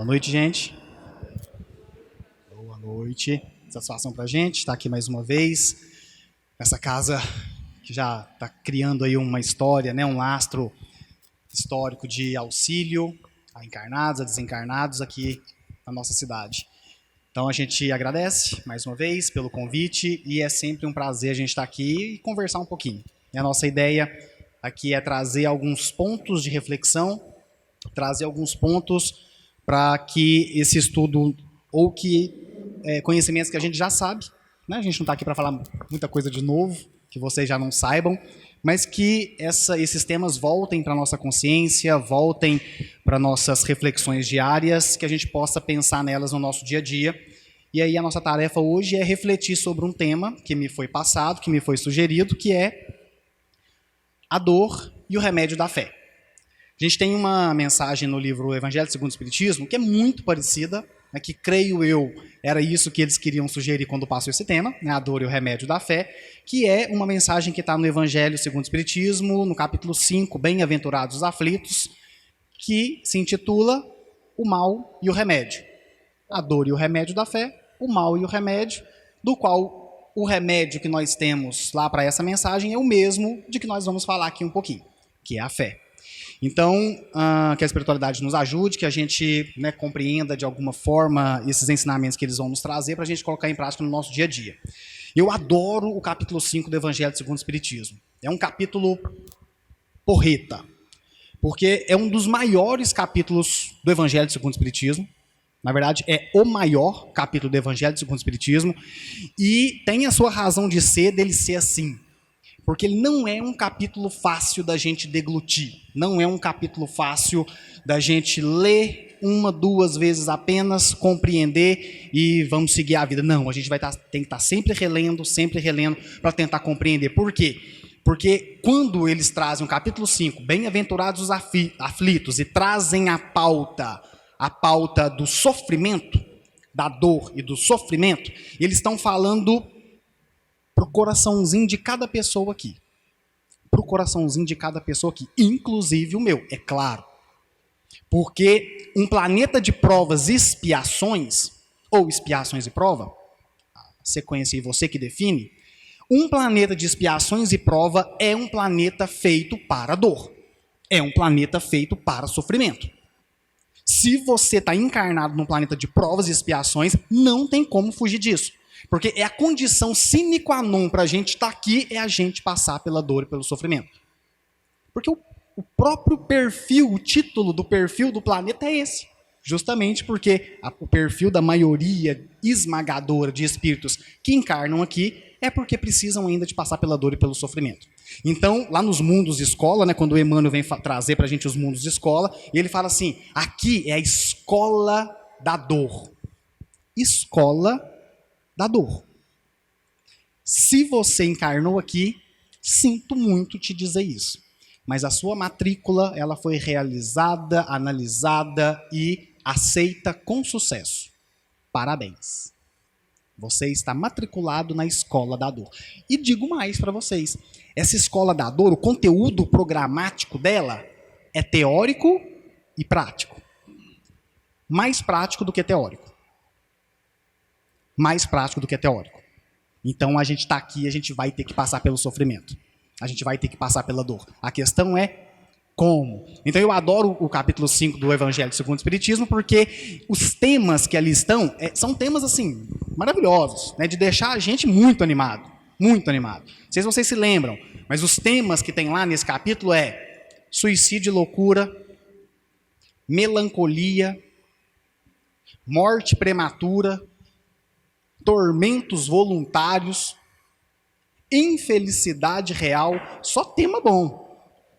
noite, gente. Boa noite. Satisfação pra gente estar aqui mais uma vez. Essa casa que já está criando aí uma história, né? Um lastro histórico de auxílio a encarnados, a desencarnados aqui na nossa cidade. Então a gente agradece mais uma vez pelo convite e é sempre um prazer a gente estar aqui e conversar um pouquinho. E a nossa ideia aqui é trazer alguns pontos de reflexão, trazer alguns pontos para que esse estudo ou conhecimentos que a gente já sabe, né? A gente não está aqui para falar muita coisa de novo, que vocês já não saibam, mas que esses temas voltem para a nossa consciência, voltem para nossas reflexões diárias, que a gente possa pensar nelas no nosso dia a dia. E aí a nossa tarefa hoje é refletir sobre um tema que me foi passado, que me foi sugerido, que é a dor e o remédio da fé. A gente tem uma mensagem no livro Evangelho segundo o Espiritismo que é muito parecida, né, que creio eu era isso que eles queriam sugerir quando passou esse tema, né, a dor e o remédio da fé, que é uma mensagem que está no Evangelho segundo o Espiritismo, no capítulo 5, Bem-aventurados os aflitos, que se intitula O Mal e o Remédio. A dor e o remédio da fé, o mal e o remédio, do qual o remédio que nós temos lá para essa mensagem é o mesmo de que nós vamos falar aqui um pouquinho, que é a fé. Então, que a espiritualidade nos ajude, que a gente, né, compreenda de alguma forma esses ensinamentos que eles vão nos trazer para a gente colocar em prática no nosso dia a dia. Eu adoro o capítulo 5 do Evangelho segundo o Espiritismo. É um capítulo porreta, porque é um dos maiores capítulos do Evangelho segundo o Espiritismo. Na verdade, é o maior capítulo do Evangelho segundo o Espiritismo e tem a sua razão de ser dele ser assim. Porque ele não é um capítulo fácil da gente deglutir. Não é um capítulo fácil da gente ler uma, duas vezes apenas, compreender e vamos seguir a vida. Não, a gente tem que estar sempre relendo para tentar compreender. Por quê? Porque quando eles trazem o capítulo 5, Bem-aventurados os aflitos, e trazem a pauta do sofrimento, da dor e do sofrimento, eles estão falando para o coraçãozinho de cada pessoa aqui. Para o coraçãozinho de cada pessoa aqui. Inclusive o meu, é claro. Porque um planeta de provas e expiações, ou expiações e prova, a sequência e você que define, um planeta de expiações e prova é um planeta feito para dor. É um planeta feito para sofrimento. Se você está encarnado num planeta de provas e expiações, não tem como fugir disso. Porque é a condição sine qua non para a gente estar aqui, é a gente passar pela dor e pelo sofrimento. Porque o próprio perfil, o título do perfil do planeta é esse. Justamente porque o perfil da maioria esmagadora de espíritos que encarnam aqui é porque precisam ainda de passar pela dor e pelo sofrimento. Então, lá nos mundos de escola, né, quando o Emmanuel vem trazer para a gente os mundos de escola, ele fala assim, aqui é a escola da dor. Escola da dor. Se você encarnou aqui, sinto muito te dizer isso. Mas a sua matrícula, ela foi realizada, analisada e aceita com sucesso. Parabéns. Você está matriculado na escola da dor. E digo mais para vocês. Essa escola da dor, o conteúdo programático dela é teórico e prático. Mais prático do que teórico. Mais prático do que teórico. Então a gente está aqui, a gente vai ter que passar pelo sofrimento. A gente vai ter que passar pela dor. A questão é como. Então eu adoro o capítulo 5 do Evangelho segundo o Espiritismo, porque os temas que ali estão são temas assim maravilhosos, né, de deixar a gente muito animado. Muito animado. Não sei se vocês se lembram, mas os temas que tem lá nesse capítulo é suicídio e loucura, melancolia, morte prematura, tormentos voluntários, infelicidade real, só tema bom.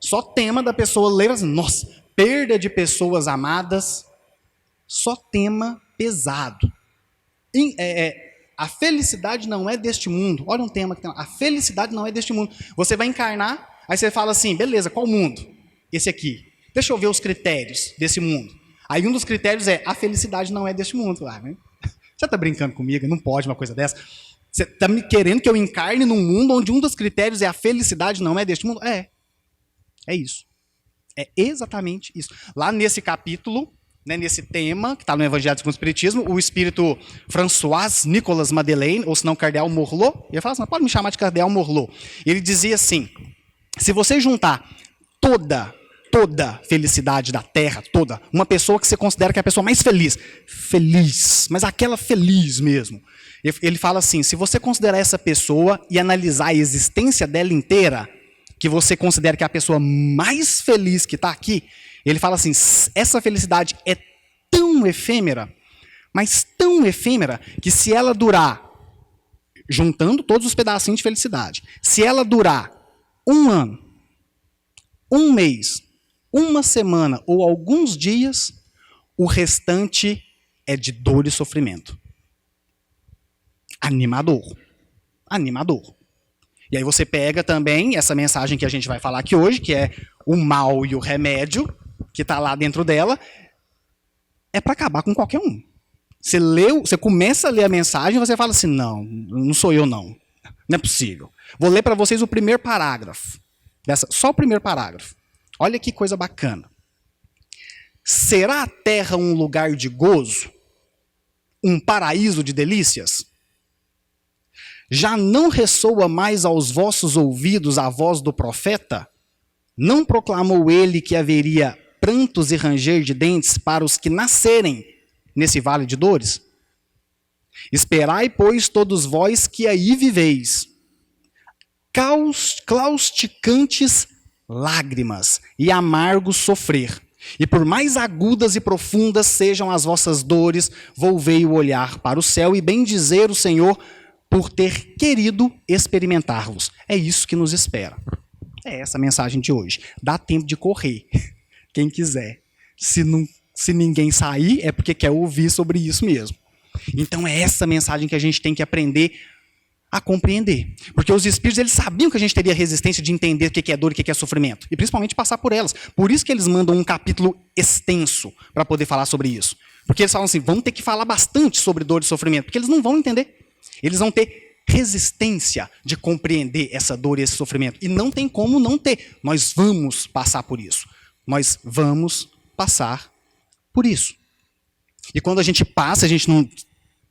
Só tema da pessoa ler assim, nossa, perda de pessoas amadas, só tema pesado. A felicidade não é deste mundo. Olha um tema que tem lá. A felicidade não é deste mundo. Você vai encarnar, aí você fala assim, beleza, qual mundo? Esse aqui. Deixa eu ver os critérios desse mundo. Aí um dos critérios é, a felicidade não é deste mundo. Você está brincando comigo? Não pode uma coisa dessa. Você está me querendo que eu encarne num mundo onde um dos critérios é a felicidade não é deste mundo? É isso. É exatamente isso. Lá nesse capítulo, né, nesse tema, que está no Evangelho segundo o Espiritismo, o espírito François Nicolas Madeleine, ou se não, Cardeal Morlot, ele fala assim, pode me chamar de Cardeal Morlot. Ele dizia assim, se você juntar toda felicidade da Terra, toda, uma pessoa que você considera que é a pessoa mais feliz, mas aquela feliz mesmo. Ele fala assim, se você considerar essa pessoa e analisar a existência dela inteira, que você considera que é a pessoa mais feliz que está aqui, ele fala assim, essa felicidade é tão efêmera, mas tão efêmera, que se ela durar, juntando todos os pedacinhos de felicidade, se ela durar 1 ano, 1 mês, 1 semana ou alguns dias, o restante é de dor e sofrimento. Animador. E aí você pega também essa mensagem que a gente vai falar aqui hoje, que é o mal e o remédio, que está lá dentro dela, é para acabar com qualquer um. Você começa a ler a mensagem e você fala assim, não sou eu não é possível. Vou ler para vocês o primeiro parágrafo, só o primeiro parágrafo. Olha que coisa bacana. Será a terra um lugar de gozo? Um paraíso de delícias? Já não ressoa mais aos vossos ouvidos a voz do profeta? Não proclamou ele que haveria prantos e ranger de dentes para os que nascerem nesse vale de dores? Esperai, pois, todos vós que aí viveis, clausticantes lágrimas e amargo sofrer. E por mais agudas e profundas sejam as vossas dores, volvei o olhar para o céu e bendizer o Senhor por ter querido experimentar-vos. É isso que nos espera. É essa a mensagem de hoje. Dá tempo de correr, quem quiser. Se ninguém sair, é porque quer ouvir sobre isso mesmo. Então é essa mensagem que a gente tem que aprender a compreender. Porque os espíritos, eles sabiam que a gente teria resistência de entender o que é dor e o que é sofrimento. E principalmente passar por elas. Por isso que eles mandam um capítulo extenso para poder falar sobre isso. Porque eles falam assim, vamos ter que falar bastante sobre dor e sofrimento. Porque eles não vão entender. Eles vão ter resistência de compreender essa dor e esse sofrimento. E não tem como não ter. Nós vamos passar por isso. Nós vamos passar por isso. E quando a gente passa, a gente não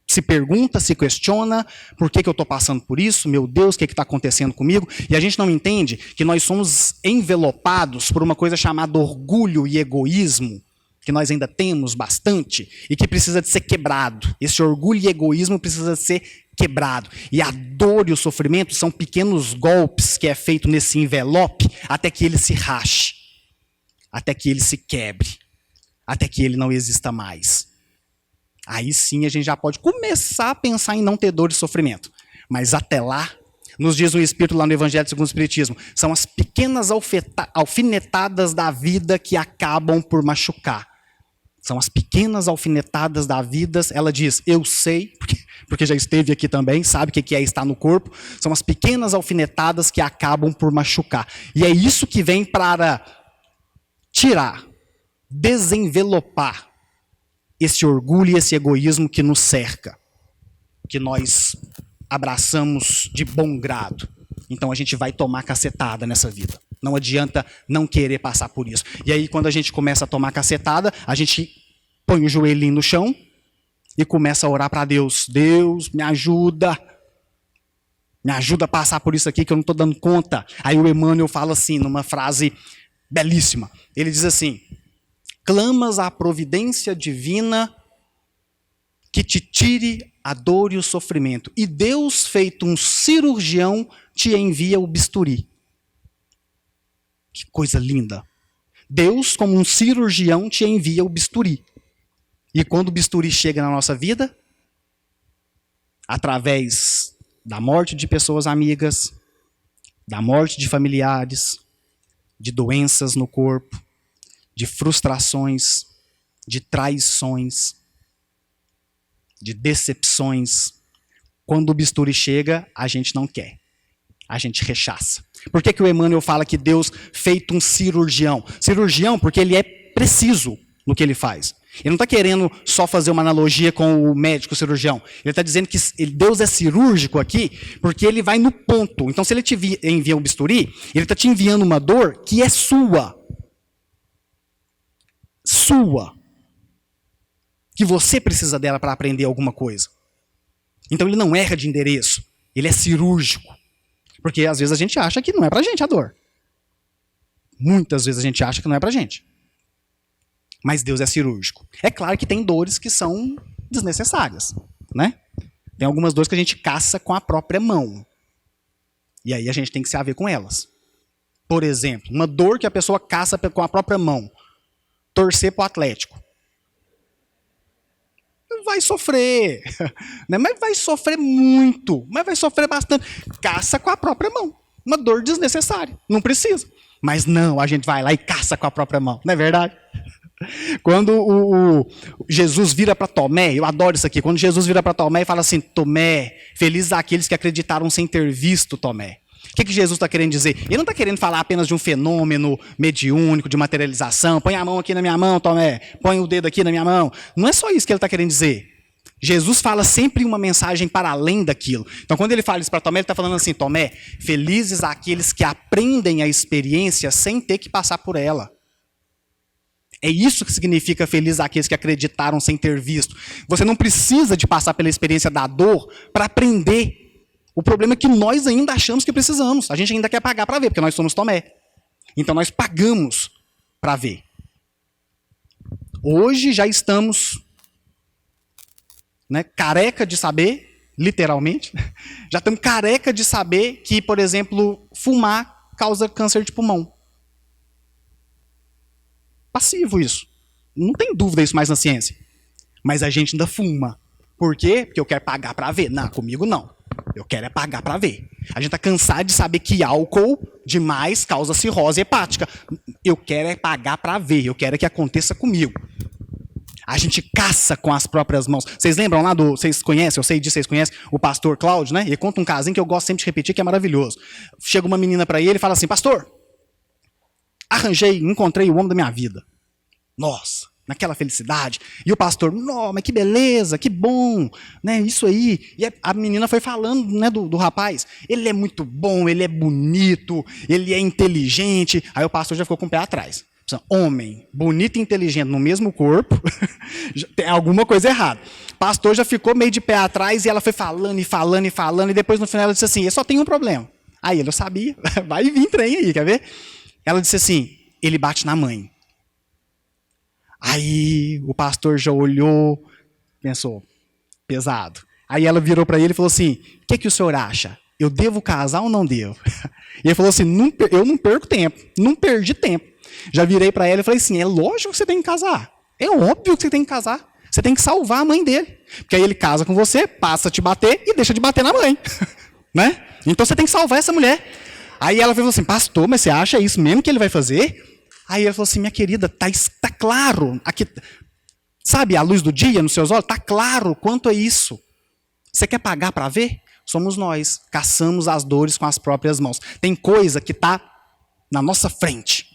se pergunta, se questiona, por que eu estou passando por isso? Meu Deus, o que está acontecendo comigo? E a gente não entende que nós somos envelopados por uma coisa chamada orgulho e egoísmo, que nós ainda temos bastante, e que precisa de ser quebrado. Esse orgulho e egoísmo precisa de ser quebrado. E a dor e o sofrimento são pequenos golpes que é feito nesse envelope até que ele se rache, até que ele se quebre, até que ele não exista mais. Aí sim a gente já pode começar a pensar em não ter dor e sofrimento. Mas até lá, nos diz o Espírito lá no Evangelho segundo o Espiritismo, são as pequenas alfinetadas da vida que acabam por machucar. São as pequenas alfinetadas da vida, ela diz, eu sei, porque já esteve aqui também, sabe o que é estar no corpo. São as pequenas alfinetadas que acabam por machucar. E é isso que vem para tirar, desenvelopar esse orgulho e esse egoísmo que nos cerca, que nós abraçamos de bom grado. Então a gente vai tomar cacetada nessa vida. Não adianta não querer passar por isso. E aí quando a gente começa a tomar cacetada, a gente põe o joelhinho no chão e começa a orar para Deus. Deus, me ajuda a passar por isso aqui que eu não estou dando conta. Aí o Emmanuel fala assim, numa frase belíssima. Ele diz assim, clamas à providência divina que te tire a dor e o sofrimento. E Deus, feito um cirurgião, te envia o bisturi. Que coisa linda. Deus, como um cirurgião, te envia o bisturi. E quando o bisturi chega na nossa vida, através da morte de pessoas amigas, da morte de familiares, de doenças no corpo, de frustrações, de traições, de decepções. Quando o bisturi chega, a gente não quer. A gente rechaça. Por que o Emmanuel fala que Deus feito um cirurgião? Cirurgião porque ele é preciso no que ele faz. Ele não está querendo só fazer uma analogia com o médico cirurgião. Ele está dizendo que Deus é cirúrgico aqui porque ele vai no ponto. Então se ele te envia um bisturi, ele está te enviando uma dor que é sua. Sua. que você precisa dela para aprender alguma coisa. Então ele não erra de endereço, ele é cirúrgico. Porque às vezes a gente acha que não é pra gente a dor. Muitas vezes a gente acha que não é pra gente. Mas Deus é cirúrgico. É claro que tem dores que são desnecessárias, né? Tem algumas dores que a gente caça com a própria mão. E aí a gente tem que se haver com elas. Por exemplo, uma dor que a pessoa caça com a própria mão. Torcer pro Atlético. Vai sofrer, né? Mas vai sofrer muito, mas vai sofrer bastante. Caça com a própria mão. Uma dor desnecessária, não precisa. Mas não, a gente vai lá e caça com a própria mão, não é verdade? Quando o Jesus vira para Tomé, eu adoro isso aqui, quando Jesus vira para Tomé e fala assim, Tomé, felizes aqueles que acreditaram sem ter visto, Tomé. O que Jesus está querendo dizer? Ele não está querendo falar apenas de um fenômeno mediúnico, de materialização. Põe a mão aqui na minha mão, Tomé. Põe o dedo aqui na minha mão. Não é só isso que ele está querendo dizer. Jesus fala sempre uma mensagem para além daquilo. Então, quando ele fala isso para Tomé, ele está falando assim, Tomé, felizes aqueles que aprendem a experiência sem ter que passar por ela. É isso que significa feliz aqueles que acreditaram sem ter visto. Você não precisa de passar pela experiência da dor para aprender. O problema é que nós ainda achamos que precisamos. A gente ainda quer pagar para ver, porque nós somos Tomé. Então nós pagamos para ver. Hoje já estamos, né, careca de saber, literalmente, já estamos careca de saber que, por exemplo, fumar causa câncer de pulmão. Passivo isso. Não tem dúvida isso mais na ciência. Mas a gente ainda fuma. Por quê? Porque eu quero pagar para ver. Não, comigo não. Eu quero é pagar para ver. A gente está cansado de saber que álcool demais causa cirrose hepática. Eu quero é pagar para ver. Eu quero é que aconteça comigo. A gente caça com as próprias mãos. Vocês lembram lá do... Vocês conhecem, eu sei disso, vocês conhecem o pastor Cláudio, né? Ele conta um casinho que eu gosto sempre de repetir, que é maravilhoso. Chega uma menina para ele e fala assim, pastor, encontrei o homem da minha vida. Nossa, naquela felicidade. E o pastor, não, mas que beleza, que bom, né? Isso aí. E a menina foi falando, né, do rapaz. Ele é muito bom, ele é bonito, ele é inteligente. Aí o pastor já ficou com o pé atrás. Homem, bonito e inteligente no mesmo corpo, tem alguma coisa errada. O pastor já ficou meio de pé atrás e ela foi falando e falando e falando. E depois no final ela disse assim, eu só tenho um problema. Aí ele, eu sabia, vai vir trem aí, quer ver? Ela disse assim, ele bate na mãe. Aí o pastor já olhou, pensou, pesado. Aí ela virou para ele e falou assim, o que o senhor acha? Eu devo casar ou não devo? E ele falou assim, eu não perco tempo, não perdi tempo. Já virei para ela e falei assim, é lógico que você tem que casar. É óbvio que você tem que casar. Você tem que salvar a mãe dele. Porque aí ele casa com você, passa a te bater e deixa de bater na mãe. Né? Então você tem que salvar essa mulher. Aí ela falou assim, pastor, mas você acha isso mesmo que ele vai fazer? Aí ele falou assim, minha querida, tá claro, aqui, sabe a luz do dia nos seus olhos? Tá claro quanto é isso. Você quer pagar para ver? Somos nós, caçamos as dores com as próprias mãos. Tem coisa que está na nossa frente.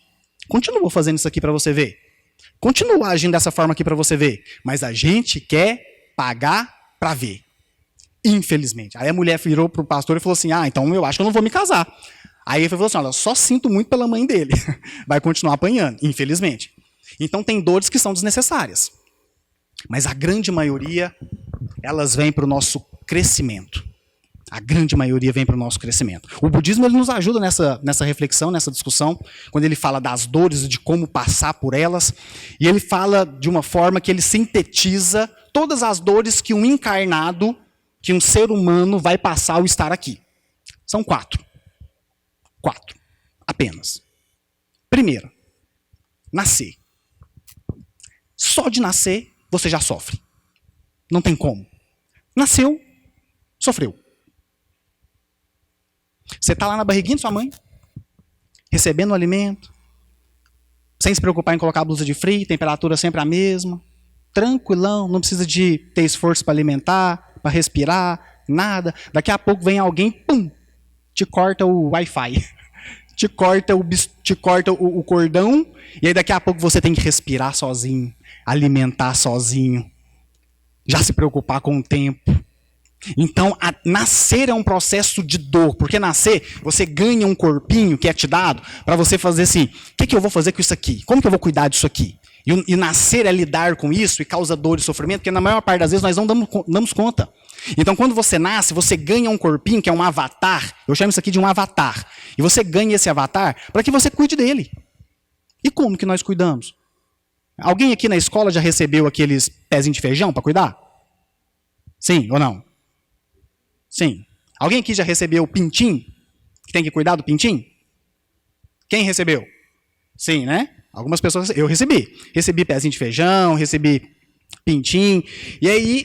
Continua fazendo isso aqui para você ver. Continua agindo dessa forma aqui para você ver. Mas a gente quer pagar para ver. Infelizmente. Aí a mulher virou para o pastor e falou assim, então eu acho que eu não vou me casar. Aí ele falou assim, olha, só sinto muito pela mãe dele. Vai continuar apanhando, infelizmente. Então tem dores que são desnecessárias. Mas a grande maioria, elas vêm para o nosso crescimento. A grande maioria vem para o nosso crescimento. O budismo ele nos ajuda nessa reflexão, nessa discussão, quando ele fala das dores e de como passar por elas. E ele fala de uma forma que ele sintetiza todas as dores que um encarnado, que um ser humano vai passar ao estar aqui. São 4. 4. Apenas. Primeiro, nascer. Só de nascer, você já sofre. Não tem como. Nasceu, sofreu. Você está lá na barriguinha de sua mãe, recebendo o alimento, sem se preocupar em colocar a blusa de frio, temperatura sempre a mesma, tranquilão, não precisa de ter esforço para alimentar, para respirar, nada. Daqui a pouco vem alguém, pum, te corta o Wi-Fi, te corta o cordão, e aí daqui a pouco você tem que respirar sozinho, alimentar sozinho, já se preocupar com o tempo. Então, nascer é um processo de dor, porque nascer, você ganha um corpinho que é te dado para você fazer assim, o que eu vou fazer com isso aqui? Como que eu vou cuidar disso aqui? E nascer é lidar com isso e causa dor e sofrimento, porque na maior parte das vezes nós não damos conta. Então, quando você nasce, você ganha um corpinho que é um avatar. Eu chamo isso aqui de um avatar. E você ganha esse avatar para que você cuide dele. E como que nós cuidamos? Alguém aqui na escola já recebeu aqueles pezinhos de feijão para cuidar? Sim ou não? Sim. Alguém aqui já recebeu o pintinho? Que tem que cuidar do pintinho? Quem recebeu? Sim, né? Algumas pessoas, eu recebi. Recebi pezinho de feijão, recebi pintinho. E aí,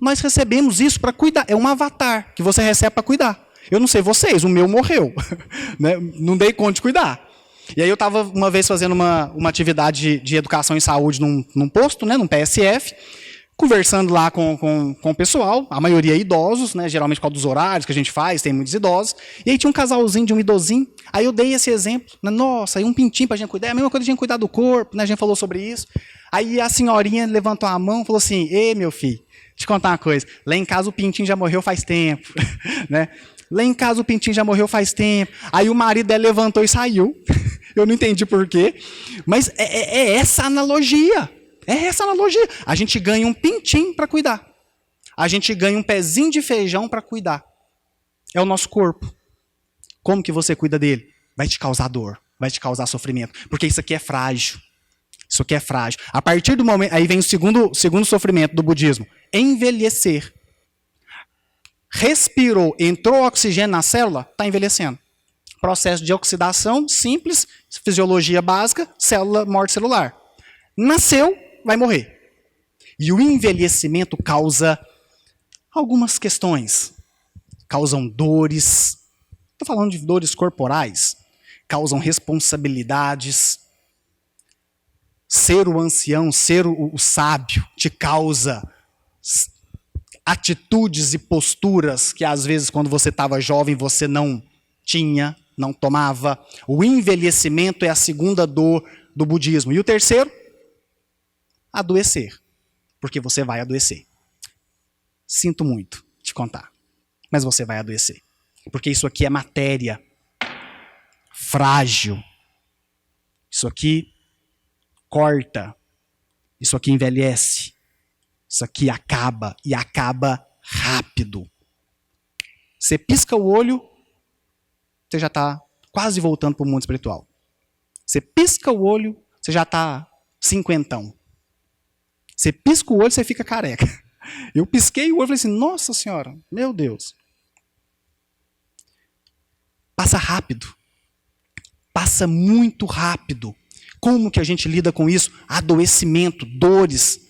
nós recebemos isso para cuidar. É um avatar que você recebe para cuidar. Eu não sei vocês, o meu morreu. Né? Não dei conta de cuidar. E aí eu estava uma vez fazendo uma atividade de educação em saúde num posto, né, num PSF, conversando lá com o pessoal, a maioria idosos, né, geralmente por causa dos horários que a gente faz, tem muitos idosos. E aí tinha um casalzinho de um idosinho, aí eu dei esse exemplo, né, nossa, aí um pintinho para a gente cuidar, é a mesma coisa de a gente cuidar do corpo, né, a gente falou sobre isso. Aí a senhorinha levantou a mão e falou assim, ei, meu filho, deixa eu te contar uma coisa, lá em casa o pintinho já morreu faz tempo, né? Lá em casa o pintinho já morreu faz tempo. Aí o marido dela levantou e saiu. Eu não entendi por quê. Mas é essa analogia. É essa analogia. A gente ganha um pintinho para cuidar. A gente ganha um pezinho de feijão para cuidar. É o nosso corpo. Como que você cuida dele? Vai te causar dor. Vai te causar sofrimento. Porque isso aqui é frágil. Isso aqui é frágil. A partir do momento... Aí vem o segundo sofrimento do budismo. Envelhecer. Respirou, entrou oxigênio na célula, está envelhecendo. Processo de oxidação, simples, fisiologia básica, célula morte celular. Nasceu, vai morrer. E o envelhecimento causa algumas questões. Causam dores, estou falando de dores corporais, causam responsabilidades. Ser o ancião, ser o sábio, te causa atitudes e posturas que às vezes quando você estava jovem você não tinha, não tomava. O envelhecimento é a segunda dor do budismo. E o terceiro? Adoecer. Porque você vai adoecer. Sinto muito te contar, mas você vai adoecer. Porque isso aqui é matéria frágil. Isso aqui corta. Isso aqui envelhece. Isso aqui acaba, e acaba rápido. Você pisca o olho, você já está quase voltando para o mundo espiritual. Você pisca o olho, você já está cinquentão. Você pisca o olho, você fica careca. Eu pisquei o olho e falei assim, nossa senhora, meu Deus. Passa rápido. Passa muito rápido. Como que a gente lida com isso? Adoecimento, dores.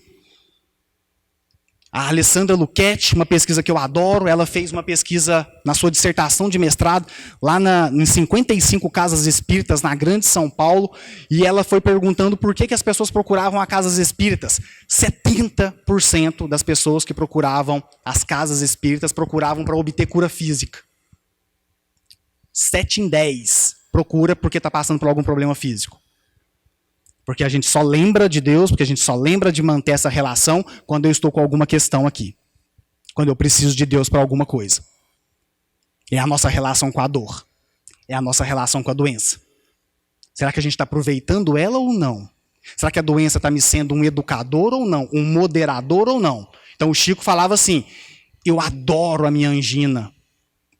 A Alessandra Luchetti, uma pesquisa que eu adoro, ela fez uma pesquisa na sua dissertação de mestrado, lá em 55 casas espíritas na Grande São Paulo, e ela foi perguntando por que as pessoas procuravam as casas espíritas. 70% das pessoas que procuravam as casas espíritas procuravam para obter cura física. 7 em 10 procura porque está passando por algum problema físico. Porque a gente só lembra de Deus, porque a gente só lembra de manter essa relação quando eu estou com alguma questão aqui. Quando eu preciso de Deus para alguma coisa. É a nossa relação com a dor. É a nossa relação com a doença. Será que a gente está aproveitando ela ou não? Será que a doença está me sendo um educador ou não? Um moderador ou não? Então o Chico falava assim, eu adoro a minha angina.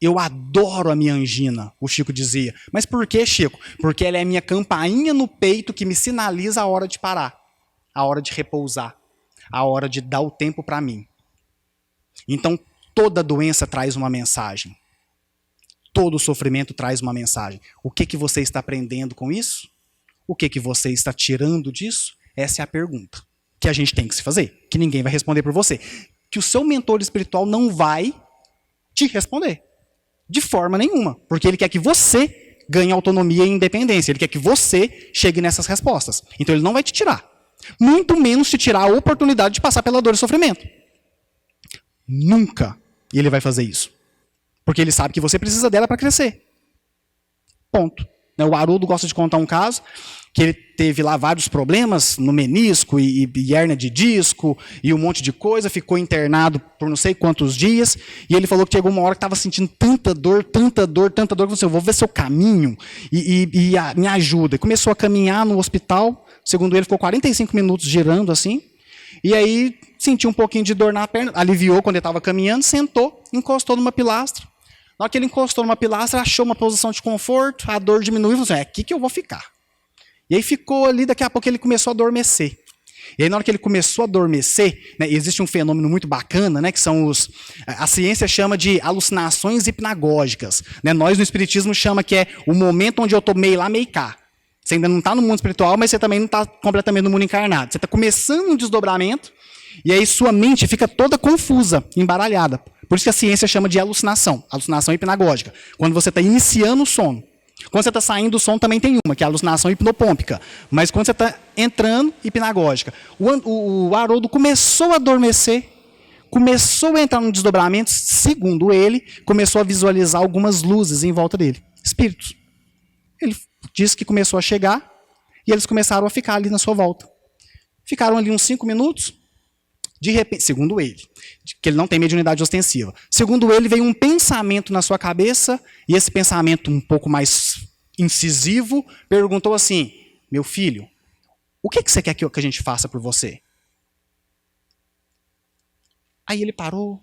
Eu adoro a minha angina, o Chico dizia. Mas por que, Chico? Porque ela é a minha campainha no peito que me sinaliza a hora de parar, a hora de repousar, a hora de dar o tempo para mim. Então, toda doença traz uma mensagem. Todo sofrimento traz uma mensagem. O que você está aprendendo com isso? O que você está tirando disso? Essa é a pergunta que a gente tem que se fazer, que ninguém vai responder por você. Que o seu mentor espiritual não vai te responder. De forma nenhuma. Porque ele quer que você ganhe autonomia e independência. Ele quer que você chegue nessas respostas. Então ele não vai te tirar. Muito menos te tirar a oportunidade de passar pela dor e sofrimento. Nunca ele vai fazer isso. Porque ele sabe que você precisa dela para crescer. Ponto. O Haroldo gosta de contar um caso que ele teve lá vários problemas no menisco e hérnia de disco e um monte de coisa, ficou internado por não sei quantos dias, e ele falou que chegou uma hora que estava sentindo tanta dor, que falou assim, eu vou ver seu caminho e me ajuda. E começou a caminhar no hospital, segundo ele, ficou 45 minutos girando assim, e aí sentiu um pouquinho de dor na perna, aliviou quando ele estava caminhando, sentou, encostou numa pilastra. Na hora que ele encostou numa pilastra, achou uma posição de conforto, a dor diminuiu, e falou assim, é aqui que eu vou ficar. E aí ficou ali, daqui a pouco ele começou a adormecer. E aí na hora que ele começou a adormecer, né, existe um fenômeno muito bacana, né, que são a ciência chama de alucinações hipnagógicas. Né? Nós no espiritismo chama que é o momento onde eu estou meio lá, meio cá. Você ainda não está no mundo espiritual, mas você também não está completamente no mundo encarnado. Você está começando um desdobramento, e aí sua mente fica toda confusa, embaralhada. Por isso que a ciência chama de alucinação hipnagógica. Quando você está iniciando o sono. Quando você está saindo do sono também tem uma, que é a alucinação hipnopômpica. Mas quando você está entrando, hipnagógica. O Haroldo começou a adormecer, começou a entrar num desdobramento, segundo ele, começou a visualizar algumas luzes em volta dele. Espíritos. Ele disse que começou a chegar e eles começaram a ficar ali na sua volta. Ficaram ali uns 5 minutos. De repente, segundo ele, que ele não tem mediunidade ostensiva. Segundo ele, veio um pensamento na sua cabeça, e esse pensamento um pouco mais incisivo, perguntou assim, meu filho, o que você quer que a gente faça por você? Aí ele parou,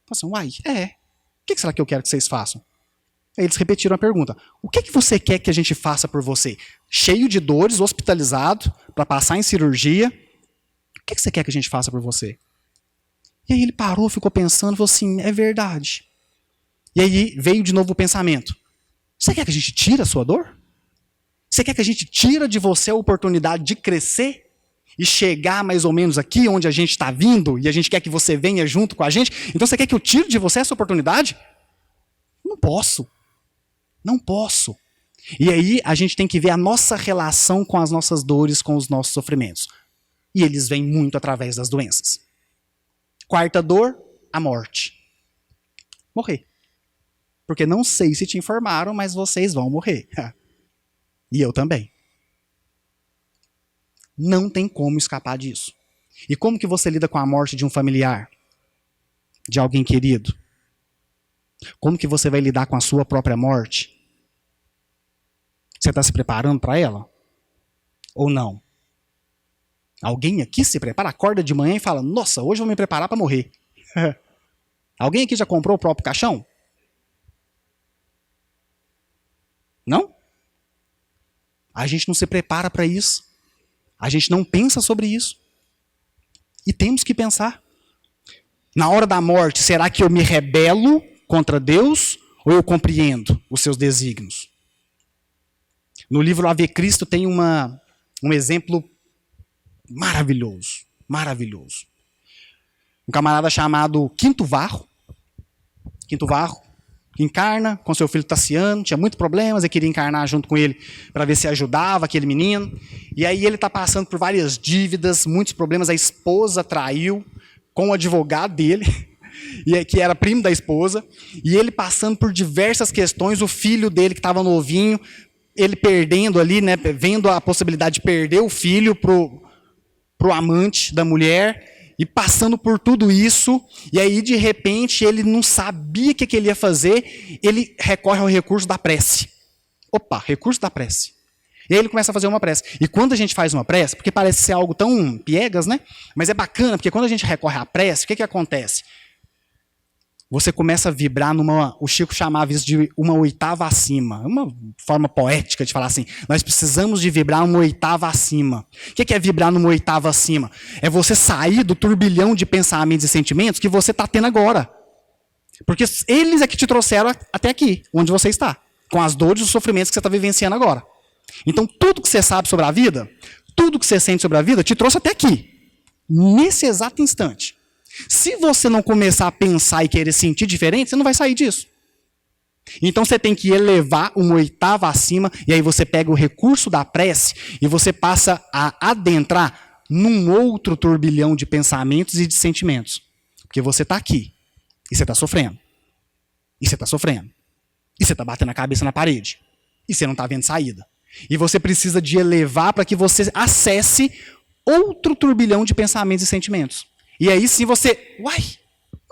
falou assim, o que será que eu quero que vocês façam? Aí eles repetiram a pergunta, o que você quer que a gente faça por você? Cheio de dores, hospitalizado, para passar em cirurgia, o que você quer que a gente faça por você? E aí ele parou, ficou pensando, falou assim, é verdade. E aí veio de novo o pensamento. Você quer que a gente tire a sua dor? Você quer que a gente tire de você a oportunidade de crescer? E chegar mais ou menos aqui onde a gente está vindo? E a gente quer que você venha junto com a gente? Então você quer que eu tire de você essa oportunidade? Não posso. Não posso. E aí a gente tem que ver a nossa relação com as nossas dores, com os nossos sofrimentos. E eles vêm muito através das doenças. Quarta dor, a morte. Morrer. Porque não sei se te informaram, mas vocês vão morrer. E eu também. Não tem como escapar disso. E como que você lida com a morte de um familiar? De alguém querido? Como que você vai lidar com a sua própria morte? Você está se preparando para ela? Ou não? Alguém aqui se prepara, acorda de manhã e fala, nossa, hoje eu vou me preparar para morrer. Alguém aqui já comprou o próprio caixão? Não? A gente não se prepara para isso. A gente não pensa sobre isso. E temos que pensar. Na hora da morte, será que eu me rebelo contra Deus ou eu compreendo os seus desígnios? No livro Ave Cristo tem um exemplo maravilhoso, maravilhoso. Um camarada chamado Quinto Varro, encarna com seu filho Tassiano, tinha muitos problemas, ele queria encarnar junto com ele para ver se ajudava aquele menino. E aí ele está passando por várias dívidas, muitos problemas, a esposa traiu com o advogado dele, que era primo da esposa, e ele passando por diversas questões, o filho dele que estava novinho, ele perdendo ali, né, vendo a possibilidade de perder o filho pro amante da mulher, e passando por tudo isso, e aí de repente ele não sabia o que ele ia fazer, ele recorre ao recurso da prece. Opa, recurso da prece. E aí ele começa a fazer uma prece. E quando a gente faz uma prece, porque parece ser algo tão piegas, né? Mas é bacana, porque quando a gente recorre à prece, o que acontece? Você começa a vibrar o Chico chamava isso de uma oitava acima. Uma forma poética de falar assim, nós precisamos de vibrar uma oitava acima. O que é vibrar numa oitava acima? É você sair do turbilhão de pensamentos e sentimentos que você está tendo agora. Porque eles é que te trouxeram até aqui, onde você está. Com as dores e os sofrimentos que você está vivenciando agora. Então, tudo que você sabe sobre a vida, tudo que você sente sobre a vida, te trouxe até aqui. Nesse exato instante. Se você não começar a pensar e querer sentir diferente, você não vai sair disso. Então você tem que elevar uma oitava acima, e aí você pega o recurso da prece e você passa a adentrar num outro turbilhão de pensamentos e de sentimentos. Porque você está aqui, e você está sofrendo. E você está sofrendo. E você está batendo a cabeça na parede. E você não está vendo saída. E você precisa de elevar para que você acesse outro turbilhão de pensamentos e sentimentos. E aí sim você,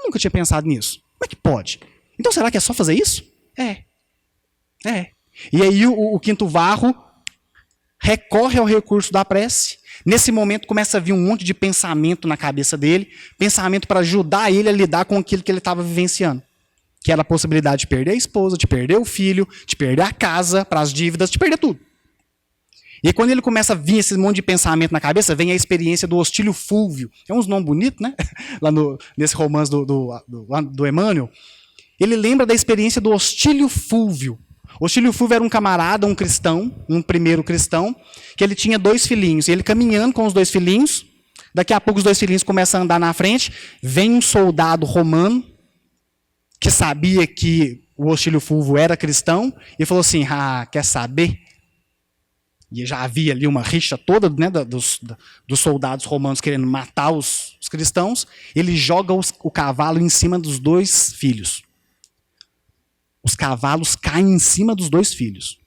nunca tinha pensado nisso. Como é que pode? Então será que é só fazer isso? É. E aí o quinto varro recorre ao recurso da prece. Nesse momento começa a vir um monte de pensamento na cabeça dele, pensamento para ajudar ele a lidar com aquilo que ele estava vivenciando. Que era a possibilidade de perder a esposa, de perder o filho, de perder a casa para as dívidas, de perder tudo. E aí, quando ele começa a vir esse monte de pensamento na cabeça, vem a experiência do Hostílio Fúlvio. É uns nomes bonitos, né? Lá nesse romance do Emmanuel. Ele lembra da experiência do Hostílio Fúlvio. O Hostílio Fúlvio era um camarada, um cristão, um primeiro cristão, que ele tinha 2 filhinhos. E ele caminhando com os 2 filhinhos, daqui a pouco os 2 filhinhos começam a andar na frente, vem um soldado romano, que sabia que o Hostílio Fúlvio era cristão, e falou assim, quer saber? E já havia ali uma rixa toda, né, dos soldados romanos querendo matar os cristãos. Ele joga o cavalo em cima dos 2 filhos. Os cavalos caem em cima dos 2 filhos.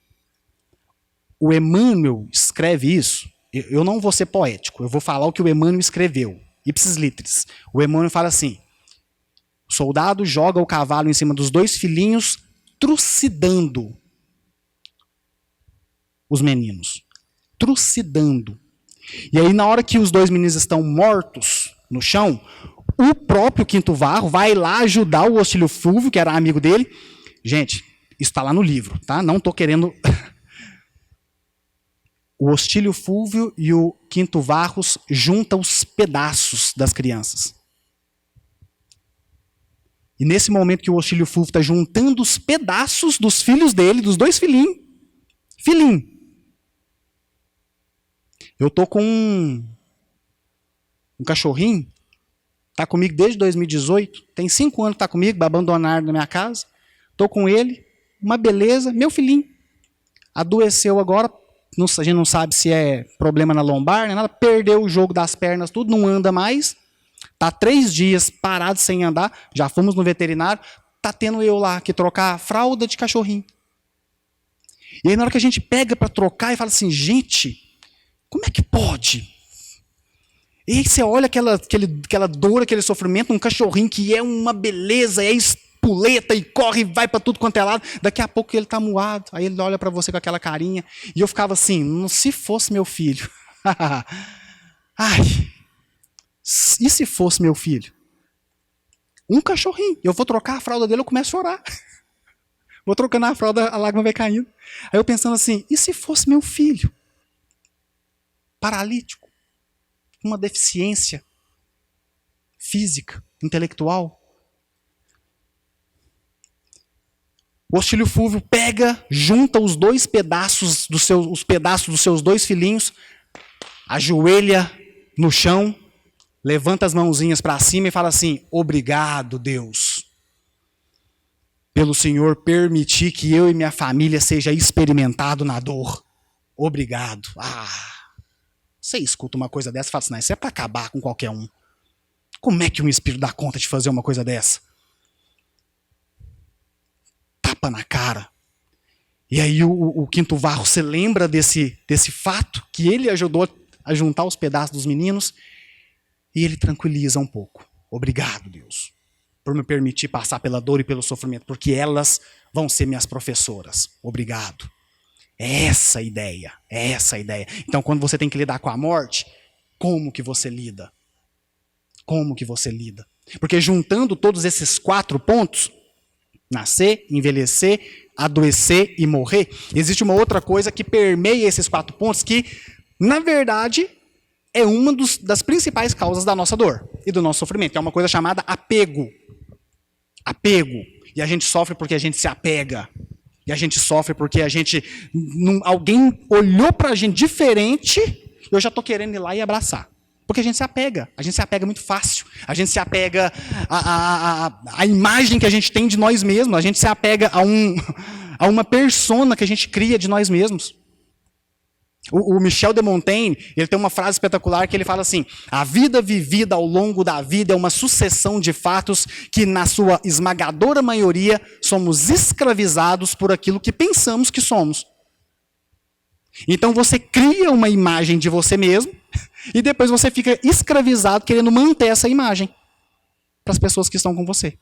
O Emmanuel escreve isso. Eu não vou ser poético, eu vou falar o que o Emmanuel escreveu. Ipsis litteris. O Emmanuel fala assim, o soldado joga o cavalo em cima dos 2 filhinhos, trucidando os meninos. Trucidando. E aí, na hora que os 2 meninos estão mortos no chão, o próprio quinto varro vai lá ajudar o Hostílio Fúlvio, que era amigo dele. Gente, isso está lá no livro, tá? Não estou querendo... O Hostílio Fúlvio e o quinto varros juntam os pedaços das crianças. E nesse momento que o Hostílio Fúlvio está juntando os pedaços dos filhos dele, dos 2 filhinhos. Filhinho. Eu tô com um cachorrinho, tá comigo desde 2018, tem 5 anos que tá comigo, abandonado na minha casa. Tô com ele, uma beleza, meu filhinho. Adoeceu agora, a gente não sabe se é problema na lombar, nem nada, perdeu o jogo das pernas, tudo, não anda mais. Tá 3 dias parado sem andar, já fomos no veterinário, tá tendo eu lá que trocar a fralda de cachorrinho. E aí na hora que a gente pega para trocar e fala assim, gente, como é que pode? E aí você olha aquela dor, aquele sofrimento, um cachorrinho que é uma beleza, é espuleta e corre e vai para tudo quanto é lado, daqui a pouco ele tá moado, aí ele olha para você com aquela carinha, e eu ficava assim, se fosse meu filho, ai, e se fosse meu filho? Um cachorrinho, eu vou trocar a fralda dele, eu começo a chorar. Vou trocando a fralda, a lágrima vai caindo. Aí eu pensando assim, e se fosse meu filho? Paralítico, uma deficiência física, intelectual. O Hostílio Fúlvio pega, junta os 2 pedaços os pedaços dos seus 2 filhinhos, ajoelha no chão, levanta as mãozinhas para cima e fala assim, obrigado, Deus, pelo Senhor permitir que eu e minha família seja experimentado na dor. Obrigado. Você escuta uma coisa dessa e fala assim, isso é para acabar com qualquer um. Como é que um espírito dá conta de fazer uma coisa dessa? Tapa na cara. E aí o quinto varro se lembra desse fato, que ele ajudou a juntar os pedaços dos meninos, e ele tranquiliza um pouco. Obrigado, Deus, por me permitir passar pela dor e pelo sofrimento, porque elas vão ser minhas professoras. Obrigado. É essa a ideia. Então, quando você tem que lidar com a morte, como que você lida? Como que você lida? Porque juntando todos esses 4 pontos, nascer, envelhecer, adoecer e morrer, existe uma outra coisa que permeia esses 4 pontos que, na verdade, é uma das principais causas da nossa dor e do nosso sofrimento. É uma coisa chamada apego. Apego. E a gente sofre porque a gente se apega. E a gente sofre porque alguém olhou pra gente diferente, eu já tô querendo ir lá e abraçar. Porque a gente se apega. A gente se apega muito fácil. A gente se apega à imagem que a gente tem de nós mesmos. A gente se apega a uma persona que a gente cria de nós mesmos. O Michel de Montaigne, ele tem uma frase espetacular que ele fala assim, a vida vivida ao longo da vida é uma sucessão de fatos que, na sua esmagadora maioria, somos escravizados por aquilo que pensamos que somos. Então você cria uma imagem de você mesmo e depois você fica escravizado querendo manter essa imagem para as pessoas que estão com você.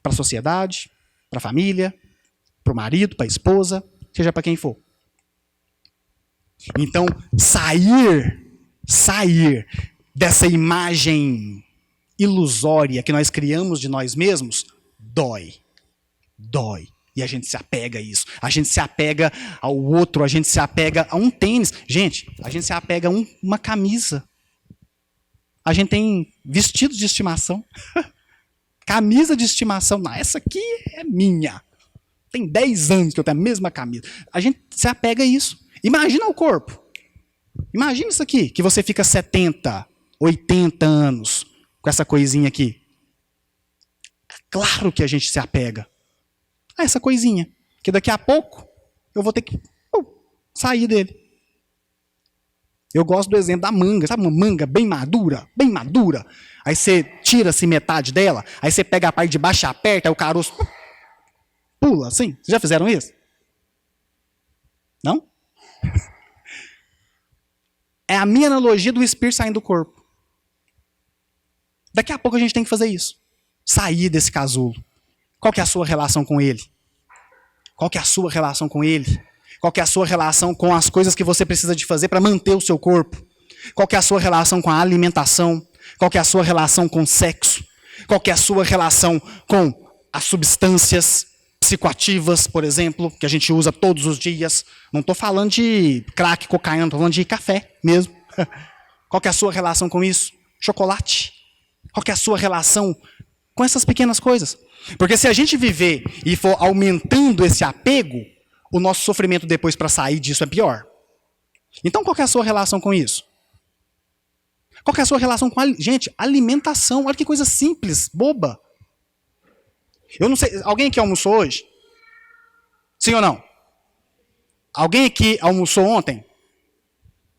Para a sociedade, para a família, para o marido, para a esposa, seja para quem for. Então, sair dessa imagem ilusória que nós criamos de nós mesmos, dói. E a gente se apega a isso. A gente se apega ao outro, a gente se apega a um tênis. Gente, a gente se apega a uma camisa. A gente tem vestidos de estimação. Camisa de estimação. Não, essa aqui é minha. Tem 10 anos que eu tenho a mesma camisa. A gente se apega a isso. Imagina o corpo. Imagina isso aqui, que você fica 70, 80 anos com essa coisinha aqui. É claro que a gente se apega a essa coisinha. Que daqui a pouco eu vou ter que sair dele. Eu gosto do exemplo da manga. Sabe uma manga bem madura? Bem madura. Aí você tira-se metade dela, aí você pega a parte de baixo e aperta, aí o caroço pula assim. Vocês já fizeram isso? Não? É a minha analogia do espírito saindo do corpo. Daqui a pouco a gente tem que fazer isso. Sair desse casulo. Qual que é a sua relação com ele? Qual que é a sua relação com ele? Qual que é a sua relação com as coisas que você precisa de fazer para manter o seu corpo? Qual que é a sua relação com a alimentação? Qual que é a sua relação com o sexo? Qual que é a sua relação com as substâncias psicoativas, por exemplo, que a gente usa todos os dias? Não estou falando de crack, cocaína, estou falando de café mesmo. Qual que é a sua relação com isso? Chocolate? Qual que é a sua relação com essas pequenas coisas? Porque se a gente viver e for aumentando esse apego, o nosso sofrimento depois para sair disso é pior. Então qual que é a sua relação com isso? Qual que é a sua relação com gente, alimentação? Olha que coisa simples, boba. Eu não sei, alguém aqui almoçou hoje? Sim ou não? Alguém aqui almoçou ontem?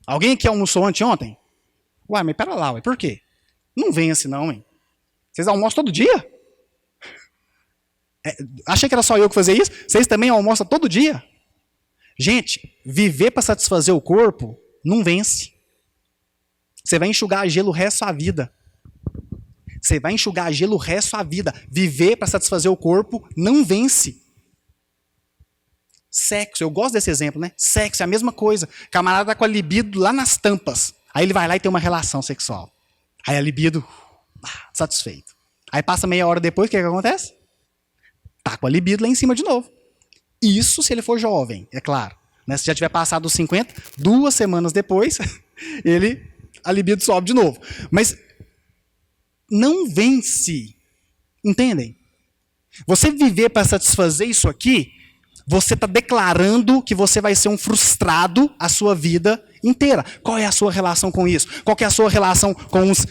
Alguém aqui almoçou anteontem? Uai, mas pera lá, ué, por quê? Não vem assim não, hein? Vocês almoçam todo dia? Achei que era só eu que fazia isso? Vocês também almoçam todo dia? Gente, viver para satisfazer o corpo não vence. Você vai enxugar gelo o resto da vida. Você vai enxugar gelo o resto da vida. Viver para satisfazer o corpo não vence. Sexo, eu gosto desse exemplo, né? Sexo é a mesma coisa. O camarada tá com a libido lá nas tampas. Aí ele vai lá e tem uma relação sexual. Aí a libido, satisfeito. Aí passa meia hora depois, o que acontece? Tá com a libido lá em cima de novo. Isso se ele for jovem, é claro. Né? Se já tiver passado dos 50, 2 semanas depois, a libido sobe de novo. Mas não vence. Entendem? Você viver para satisfazer isso aqui, você está declarando que você vai ser um frustrado a sua vida inteira. Qual é a sua relação com isso? Qual é a sua relação com os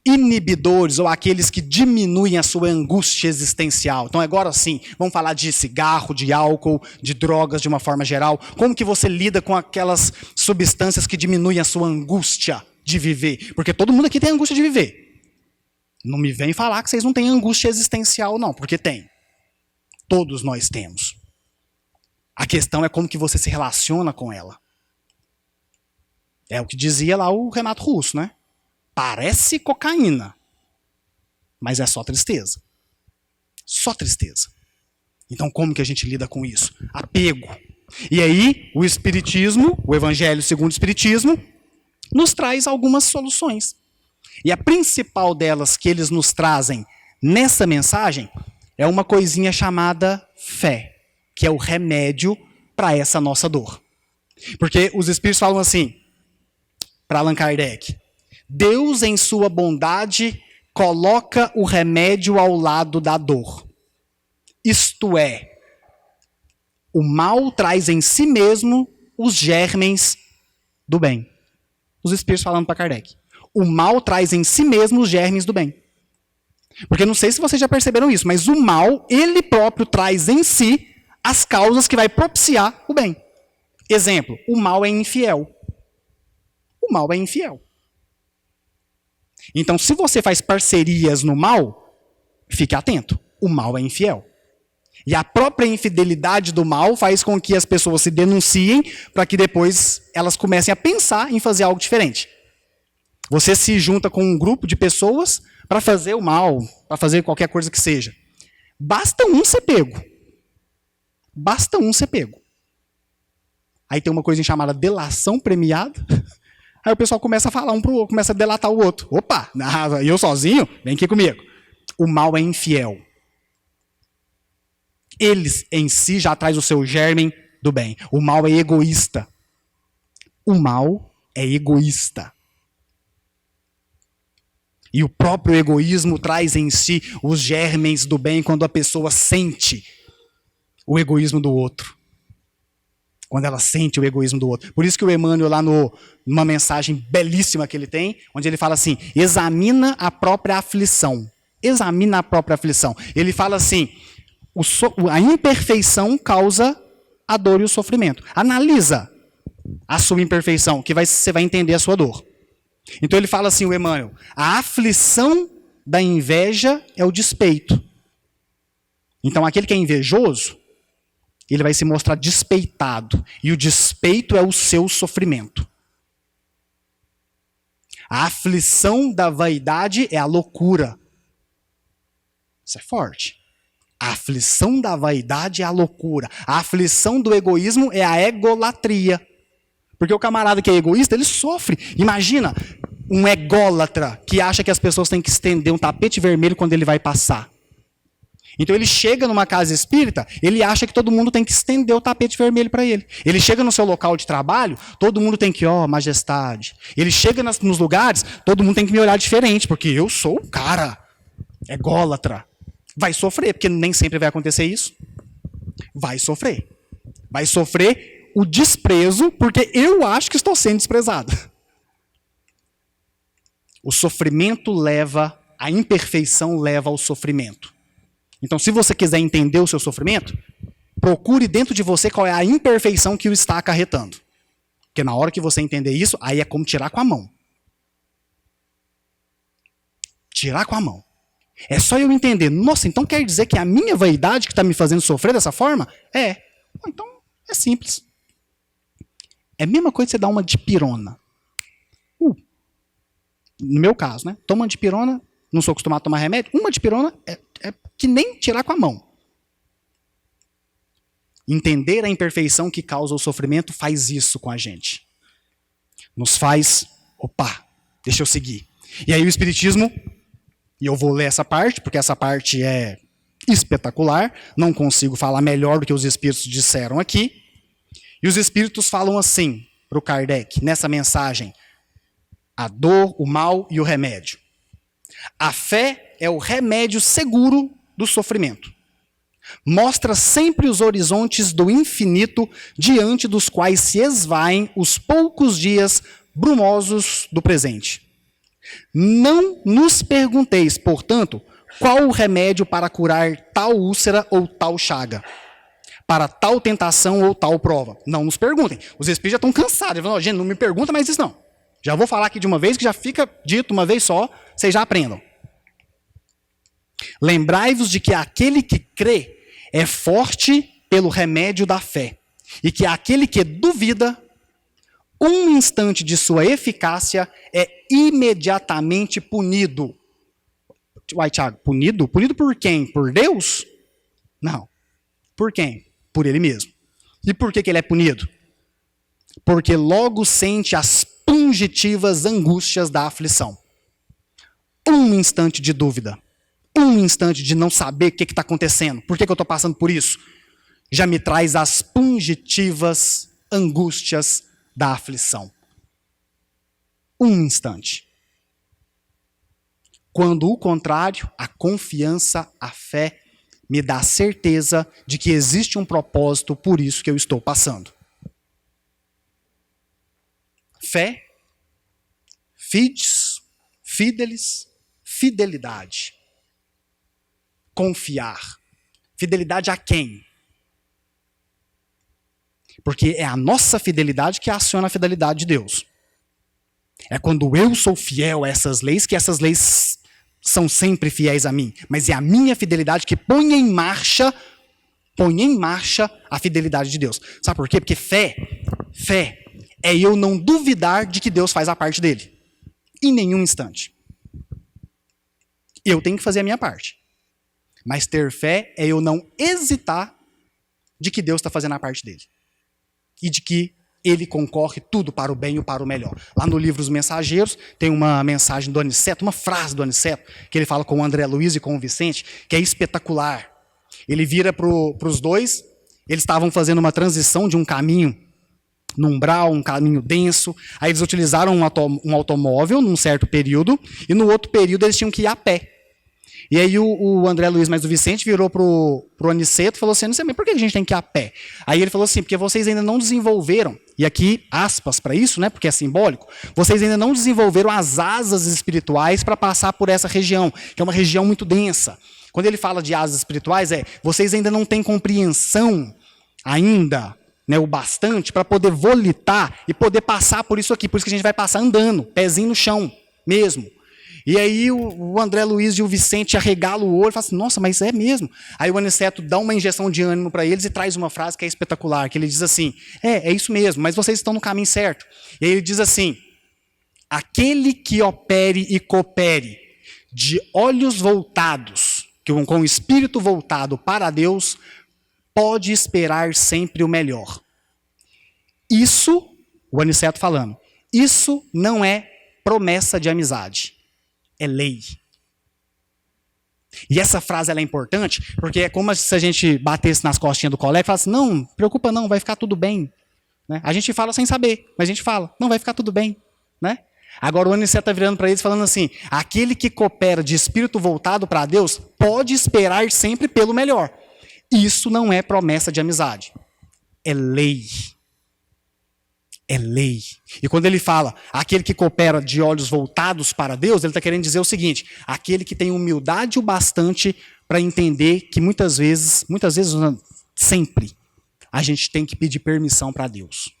inibidores ou aqueles que diminuem a sua angústia existencial? Então agora sim, vamos falar de cigarro, de álcool, de drogas de uma forma geral. Como que você lida com aquelas substâncias que diminuem a sua angústia de viver? Porque todo mundo aqui tem angústia de viver. Não me vem falar que vocês não têm angústia existencial não, porque tem. Todos nós temos. A questão é como que você se relaciona com ela. É o que dizia lá o Renato Russo, né? Parece cocaína, mas é só tristeza. Só tristeza. Então como que a gente lida com isso? Apego. E aí o Espiritismo, o Evangelho segundo o Espiritismo, nos traz algumas soluções. E a principal delas que eles nos trazem nessa mensagem é uma coisinha chamada fé, que é o remédio para essa nossa dor. Porque os Espíritos falam assim, para Allan Kardec, Deus, em sua bondade, coloca o remédio ao lado da dor. Isto é, o mal traz em si mesmo os germens do bem. Os Espíritos falando para Kardec. O mal traz em si mesmo os germes do bem. Porque não sei se vocês já perceberam isso, mas o mal, ele próprio traz em si as causas que vai propiciar o bem. Exemplo, o mal é infiel. O mal é infiel. Então, se você faz parcerias no mal, fique atento. O mal é infiel. E a própria infidelidade do mal faz com que as pessoas se denunciem para que depois elas comecem a pensar em fazer algo diferente. Você se junta com um grupo de pessoas para fazer o mal, para fazer qualquer coisa que seja. Basta um ser pego. Basta um ser pego. Aí tem uma coisa chamada delação premiada. Aí o pessoal começa a falar um pro outro, começa a delatar o outro. Opa, eu sozinho? Vem aqui comigo. O mal é infiel. Eles em si já traz o seu germen do bem. O mal é egoísta. O mal é egoísta. E o próprio egoísmo traz em si os germens do bem quando a pessoa sente o egoísmo do outro. Quando ela sente o egoísmo do outro. Por isso que o Emmanuel, lá numa mensagem belíssima que ele tem, onde ele fala assim, examina a própria aflição. Examina a própria aflição. Ele fala assim, a imperfeição causa a dor e o sofrimento. Analisa a sua imperfeição, que você vai entender a sua dor. Então ele fala assim, o Emmanuel, a aflição da inveja é o despeito. Então aquele que é invejoso, ele vai se mostrar despeitado. E o despeito é o seu sofrimento. A aflição da vaidade é a loucura. Isso é forte. A aflição da vaidade é a loucura. A aflição do egoísmo é a egolatria. Porque o camarada que é egoísta, ele sofre. Imagina um ególatra que acha que as pessoas têm que estender um tapete vermelho quando ele vai passar. Então ele chega numa casa espírita, ele acha que todo mundo tem que estender o tapete vermelho para ele. Ele chega no seu local de trabalho, todo mundo tem que, majestade. Ele chega nos lugares, todo mundo tem que me olhar diferente, porque eu sou o cara ególatra. Vai sofrer, porque nem sempre vai acontecer isso. Vai sofrer. Vai sofrer o desprezo, porque eu acho que estou sendo desprezado. O sofrimento leva, a imperfeição leva ao sofrimento. Então, se você quiser entender o seu sofrimento, procure dentro de você qual é a imperfeição que o está acarretando. Porque na hora que você entender isso, aí é como tirar com a mão. Tirar com a mão. É só eu entender, nossa, então quer dizer que é a minha vaidade que está me fazendo sofrer dessa forma? É. Então, é simples. É a mesma coisa que você dar uma dipirona. No meu caso, né? Toma uma dipirona, não sou acostumado a tomar remédio, uma dipirona é que nem tirar com a mão. Entender a imperfeição que causa o sofrimento faz isso com a gente. Nos faz, deixa eu seguir. E aí o Espiritismo, e eu vou ler essa parte, porque essa parte é espetacular, não consigo falar melhor do que os Espíritos disseram aqui. E os Espíritos falam assim para o Kardec, nessa mensagem, a dor, o mal e o remédio. A fé é o remédio seguro do sofrimento. Mostra sempre os horizontes do infinito diante dos quais se esvaem os poucos dias brumosos do presente. Não nos pergunteis, portanto, qual o remédio para curar tal úlcera ou tal chaga, para tal tentação ou tal prova. Não nos perguntem. Os espíritos já estão cansados. Eles falam, gente, não me pergunta mais isso não. Já vou falar aqui de uma vez, que já fica dito uma vez só, vocês já aprendam. Lembrai-vos de que aquele que crê é forte pelo remédio da fé, e que aquele que duvida, um instante de sua eficácia é imediatamente punido. Uai, Tiago, punido? Punido por quem? Por Deus? Não. Por quem? Por ele mesmo. E por que ele é punido? Porque logo sente as pungitivas angústias da aflição. Um instante de dúvida. Um instante de não saber o que está acontecendo. Por que eu estou passando por isso? Já me traz as pungitivas angústias da aflição. Um instante. Quando o contrário, a confiança, a fé, me dá a certeza de que existe um propósito por isso que eu estou passando. Fé, fides, fidelis, fidelidade. Confiar. Fidelidade a quem? Porque é a nossa fidelidade que aciona a fidelidade de Deus. É quando eu sou fiel a essas leis, que essas leis são sempre fiéis a mim. Mas é a minha fidelidade que põe em marcha põe em marcha a fidelidade de Deus. Sabe por quê? Porque fé é eu não duvidar de que Deus faz a parte dele. Em nenhum instante. Eu tenho que fazer a minha parte. Mas ter fé é eu não hesitar de que Deus está fazendo a parte dele. E de que ele concorre tudo para o bem e para o melhor. Lá no livro Os Mensageiros, tem uma mensagem do Aniceto, uma frase do Aniceto, que ele fala com o André Luiz e com o Vicente, que é espetacular. Ele vira para os dois, eles estavam fazendo uma transição de um caminho no umbral, um caminho denso, aí eles utilizaram um automóvel num certo período, e no outro período eles tinham que ir a pé. E aí o André Luiz, mais o Vicente, virou pro Aniceto e falou assim, não sei, mas por que a gente tem que ir a pé? Aí ele falou assim, porque vocês ainda não desenvolveram, e aqui aspas para isso, né, porque é simbólico, vocês ainda não desenvolveram as asas espirituais para passar por essa região, que é uma região muito densa. Quando ele fala de asas espirituais, vocês ainda não têm compreensão ainda, né, o bastante para poder volitar e poder passar por isso aqui. Por isso que a gente vai passar andando, pezinho no chão mesmo. E aí o André Luiz e o Vicente arregalam o olho e falam assim, nossa, mas é mesmo. Aí o Aniceto dá uma injeção de ânimo para eles e traz uma frase que é espetacular, que ele diz assim, é isso mesmo, mas vocês estão no caminho certo. E aí ele diz assim, aquele que opere e coopere de olhos voltados, com o espírito voltado para Deus, pode esperar sempre o melhor. Isso, o Aniceto falando, isso não é promessa de amizade, é lei. E essa frase ela é importante, porque é como se a gente batesse nas costinhas do colega e falasse, não, preocupa não, vai ficar tudo bem. Né? A gente fala sem saber, mas a gente fala, não, vai ficar tudo bem. Né? Agora o Aniceto está virando para eles falando assim, aquele que coopera de espírito voltado para Deus, pode esperar sempre pelo melhor. Isso não é promessa de amizade. É lei. É lei. E quando ele fala, aquele que coopera de olhos voltados para Deus, ele está querendo dizer o seguinte, aquele que tem humildade o bastante para entender que muitas vezes, sempre, a gente tem que pedir permissão para Deus.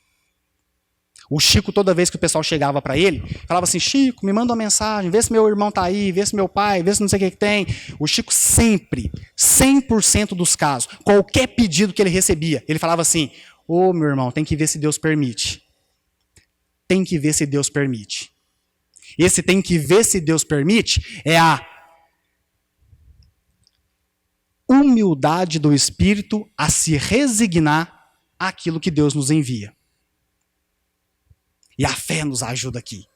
O Chico, toda vez que o pessoal chegava para ele, falava assim, Chico, me manda uma mensagem, vê se meu irmão está aí, vê se meu pai, vê se não sei o que tem. O Chico sempre, 100% dos casos, qualquer pedido que ele recebia, ele falava assim, meu irmão, tem que ver se Deus permite. Tem que ver se Deus permite. Esse tem que ver se Deus permite é a humildade do Espírito a se resignar àquilo que Deus nos envia. E a fé nos ajuda aqui.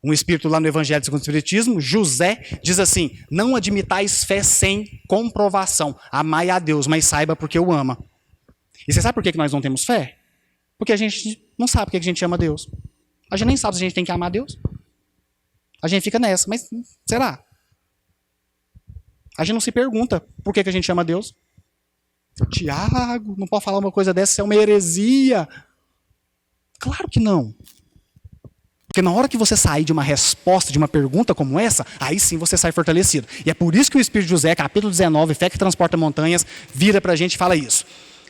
Um espírito lá no Evangelho segundo o Espiritismo, José, diz assim, não admitais fé sem comprovação. Amai a Deus, mas saiba porque o ama. E você sabe por que nós não temos fé? Porque a gente não sabe por que a gente ama Deus. A gente nem sabe se a gente tem que amar Deus. A gente fica nessa, mas será? A gente não se pergunta por que a gente ama Deus. Tiago, não pode falar uma coisa dessa, isso é uma heresia. Claro que não. Porque na hora que você sair de uma resposta, de uma pergunta como essa, aí sim você sai fortalecido. E é por isso que o Espírito de José, capítulo 19, fé que transporta montanhas, vira pra gente e fala isso.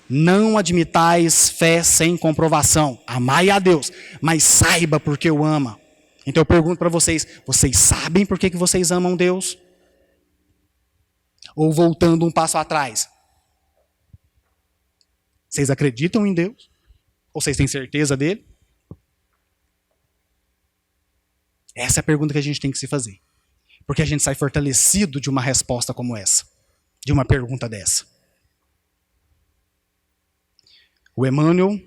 Não admitais fé sem comprovação. Amai a Deus, mas saiba porque o ama. Então eu pergunto para vocês, vocês sabem por que vocês amam Deus? Ou voltando um passo atrás, vocês acreditam em Deus? Ou vocês têm certeza dele? Essa é a pergunta que a gente tem que se fazer. Porque a gente sai fortalecido de uma resposta como essa. De uma pergunta dessa. O Emmanuel,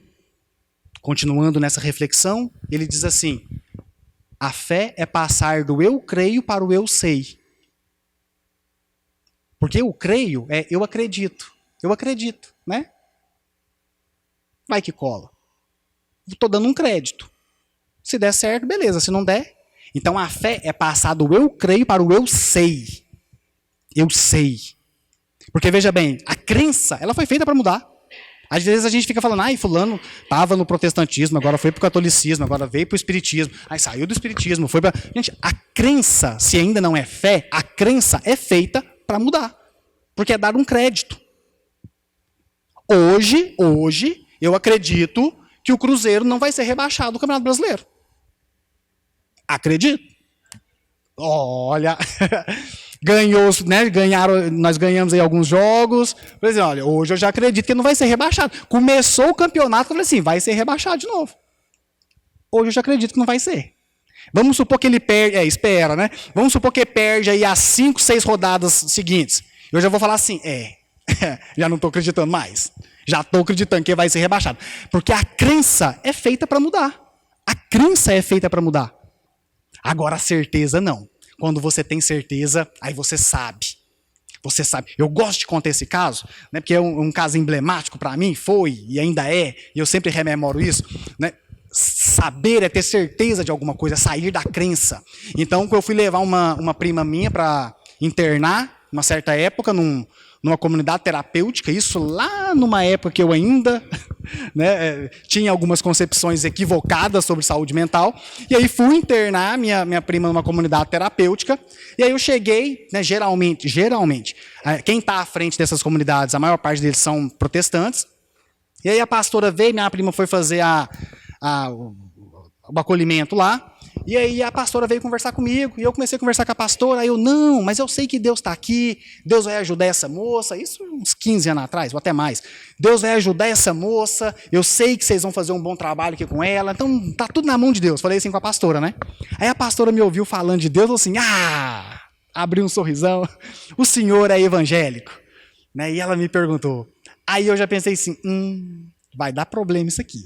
continuando nessa reflexão, ele diz assim, a fé é passar do eu creio para o eu sei. Porque eu creio é eu acredito, né? Vai que cola. Estou dando um crédito. Se der certo, beleza. Se não der... Então a fé é passar do eu creio para o eu sei. Eu sei. Porque veja bem, a crença, ela foi feita para mudar. Às vezes a gente fica falando, fulano estava no protestantismo, agora foi para o catolicismo, agora veio para o espiritismo, aí saiu do espiritismo, foi para... Gente, a crença, se ainda não é fé, a crença é feita para mudar. Porque é dar um crédito. Hoje, eu acredito que o Cruzeiro não vai ser rebaixado do Campeonato Brasileiro. Acredito. Olha, ganhou, né, nós ganhamos aí alguns jogos. Falei assim, olha, hoje eu já acredito que não vai ser rebaixado. Começou o campeonato, eu falei assim, vai ser rebaixado de novo. Hoje eu já acredito que não vai ser. Vamos supor que ele perde, espera, né? Vamos supor que ele perde aí as 5, 6 rodadas seguintes. Eu já vou falar assim, já não estou acreditando mais. Já estou acreditando que vai ser rebaixado. Porque a crença é feita para mudar. A crença é feita para mudar. Agora a certeza não. Quando você tem certeza, aí você sabe. Você sabe. Eu gosto de contar esse caso, né, porque é um caso emblemático para mim, foi e ainda é, e eu sempre rememoro isso, né? Saber é ter certeza de alguma coisa, sair da crença. Então, eu fui levar uma prima minha para internar, uma certa época, numa comunidade terapêutica, isso lá numa época que eu ainda né, tinha algumas concepções equivocadas sobre saúde mental, e aí fui internar minha prima numa comunidade terapêutica, e aí eu cheguei, né, geralmente, quem está à frente dessas comunidades, a maior parte deles são protestantes, e aí a pastora veio, minha prima foi fazer o acolhimento lá, e aí a pastora veio conversar comigo, e eu comecei a conversar com a pastora, aí eu, não, mas eu sei que Deus está aqui, Deus vai ajudar essa moça, isso uns 15 anos atrás, ou até mais, Deus vai ajudar essa moça, eu sei que vocês vão fazer um bom trabalho aqui com ela, então tá tudo na mão de Deus, falei assim com a pastora, né? Aí a pastora me ouviu falando de Deus, falou assim, abriu um sorrisão, o senhor é evangélico, né? E ela me perguntou, aí eu já pensei assim, vai dar problema isso aqui.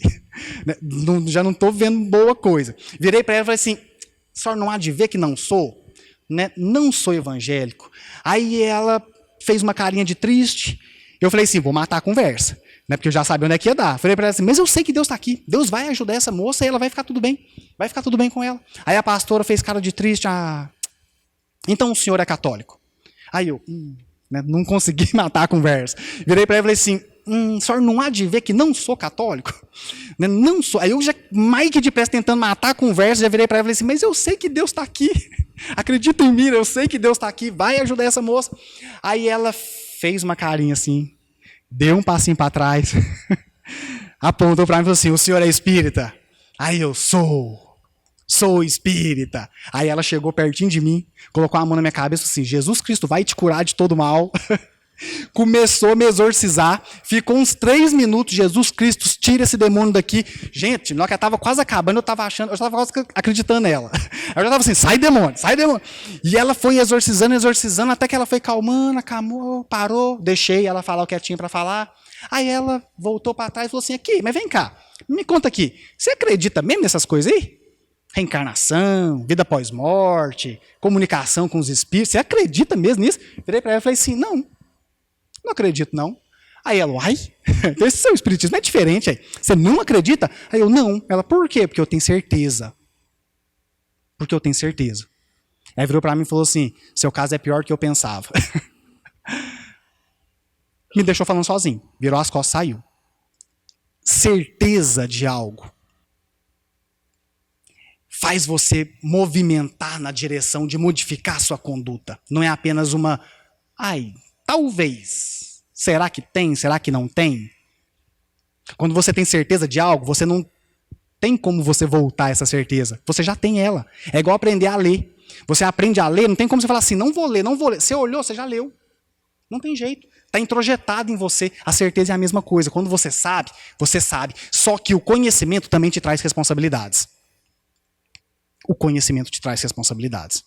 Já não estou vendo boa coisa. Virei para ela e falei assim, a senhora não há de ver que não sou? Né? Não sou evangélico. Aí ela fez uma carinha de triste. Eu falei assim, vou matar a conversa. Né? Porque eu já sabia onde é que ia dar. Falei para ela assim, mas eu sei que Deus está aqui. Deus vai ajudar essa moça e ela vai ficar tudo bem. Vai ficar tudo bem com ela. Aí a pastora fez cara de triste. Então o senhor é católico? Aí eu, né? Não consegui matar a conversa. Virei para ela e falei assim, a senhora não há de ver que não sou católico? Não sou. Aí eu já, mais que depressa, tentando matar a conversa, já virei para ela e falei assim, mas eu sei que Deus está aqui. Acredita em mim, eu sei que Deus está aqui, vai ajudar essa moça. Aí ela fez uma carinha assim, deu um passinho para trás, apontou para mim e falou assim, o senhor é espírita? Aí eu, sou espírita. Aí ela chegou pertinho de mim, colocou a mão na minha cabeça e falou assim, Jesus Cristo vai te curar de todo mal. Começou a me exorcizar, ficou uns 3 minutos, Jesus Cristo, tira esse demônio daqui. Gente, na hora que ela estava quase acabando, eu estava quase acreditando nela. Eu já estava assim, sai demônio. E ela foi exorcizando, até que ela foi calmando, acalmou, parou, deixei ela falar o que ela tinha para falar. Aí ela voltou para trás e falou assim, aqui, mas vem cá, me conta aqui, você acredita mesmo nessas coisas aí? Reencarnação, vida pós-morte, comunicação com os espíritos, você acredita mesmo nisso? Virei para ela e falei assim, não acredito, não. Aí ela, esse seu espiritismo é diferente. Aí. Você não acredita? Aí eu, não. Ela, por quê? Porque eu tenho certeza. Aí virou para mim e falou assim, seu caso é pior do que eu pensava. Me deixou falando sozinho. Virou as costas e saiu. Certeza de algo faz você movimentar na direção de modificar sua conduta. Não é apenas uma, talvez. Será que tem? Será que não tem? Quando você tem certeza de algo, você não tem como você voltar a essa certeza. Você já tem ela. É igual aprender a ler. Você aprende a ler, não tem como você falar assim, não vou ler. Você olhou, você já leu. Não tem jeito. Está introjetado em você. A certeza é a mesma coisa. Quando você sabe, você sabe. Só que o conhecimento também te traz responsabilidades. O conhecimento te traz responsabilidades.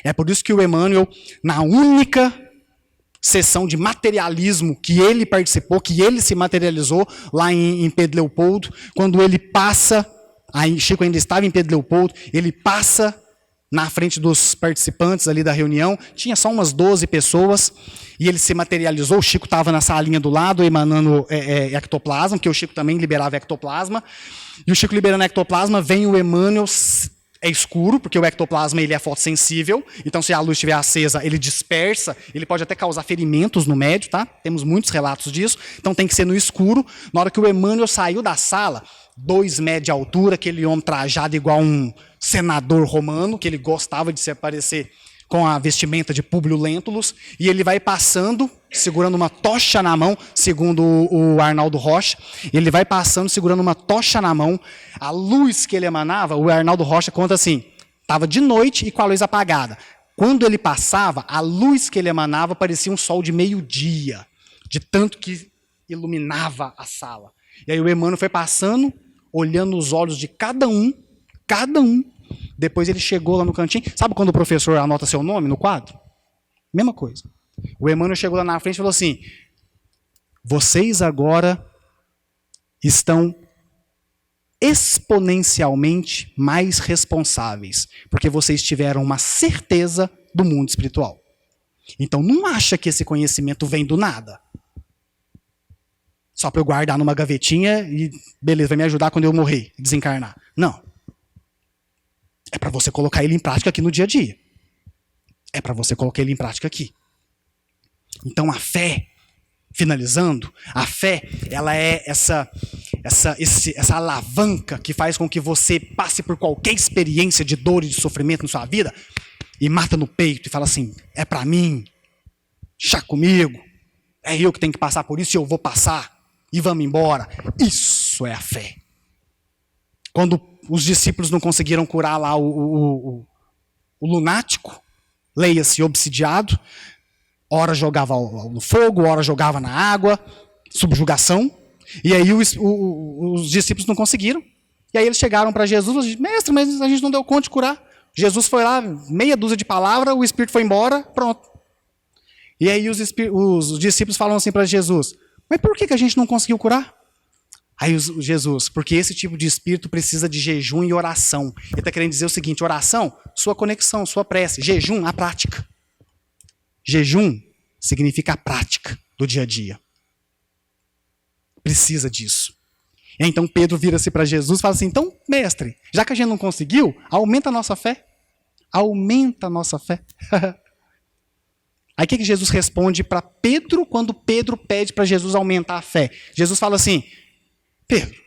É por isso que o Emmanuel, na única sessão de materialismo que ele participou, que ele se materializou lá em Pedro Leopoldo, quando ele passa, aí Chico ainda estava em Pedro Leopoldo, ele passa na frente dos participantes ali da reunião, tinha só umas 12 pessoas, e ele se materializou, o Chico estava na salinha do lado, emanando ectoplasma, porque o Chico também liberava ectoplasma, e o Chico liberando ectoplasma, vem o Emmanuel, é escuro, porque o ectoplasma ele é fotossensível, então se a luz estiver acesa, ele dispersa, ele pode até causar ferimentos no médio, tá? Temos muitos relatos disso, então tem que ser no escuro. Na hora que o Emmanuel saiu da sala, 2 metros de altura, aquele homem trajado igual um senador romano, que ele gostava de se aparecer com a vestimenta de Públio Lentulus, e ele vai passando, segurando uma tocha na mão, segundo o Arnaldo Rocha, ele vai passando, segurando uma tocha na mão, a luz que ele emanava, o Arnaldo Rocha conta assim, estava de noite e com a luz apagada, Quando ele passava, a luz que ele emanava parecia um sol de meio-dia, de tanto que iluminava a sala. E aí o Emmanuel foi passando, olhando os olhos de cada um. Depois ele chegou lá no cantinho. Sabe quando o professor anota seu nome no quadro? Mesma coisa. O Emmanuel chegou lá na frente e falou assim: vocês agora estão exponencialmente mais responsáveis, porque vocês tiveram uma certeza do mundo espiritual. Então não acha que esse conhecimento vem do nada. Só para eu guardar numa gavetinha e beleza, vai me ajudar quando eu morrer, desencarnar. Não. É para você colocar ele em prática aqui no dia a dia. É para você colocar ele em prática aqui. Então a fé, finalizando, a fé, ela é essa alavanca que faz com que você passe por qualquer experiência de dor e de sofrimento na sua vida e mata no peito e fala assim: é para mim, chá comigo, é eu que tenho que passar por isso e eu vou passar e vamos embora. Isso é a fé. Quando os discípulos não conseguiram curar lá o lunático, leia-se obsidiado, ora jogava no fogo, ora jogava na água, subjugação. E aí os discípulos não conseguiram. E aí eles chegaram para Jesus e disseram: mestre, mas a gente não deu conta de curar. Jesus foi lá, meia dúzia de palavras, o espírito foi embora, pronto. E aí os discípulos falam assim para Jesus: mas por que a gente não conseguiu curar? Aí Jesus: porque esse tipo de espírito precisa de jejum e oração. Ele está querendo dizer o seguinte: oração, sua conexão, sua prece. Jejum, a prática. Jejum significa a prática do dia a dia. Precisa disso. E então Pedro vira-se para Jesus e fala assim: então, mestre, já que a gente não conseguiu, aumenta a nossa fé. Aumenta a nossa fé. Aí o que Jesus responde para Pedro quando Pedro pede para Jesus aumentar a fé? Jesus fala assim: Pedro,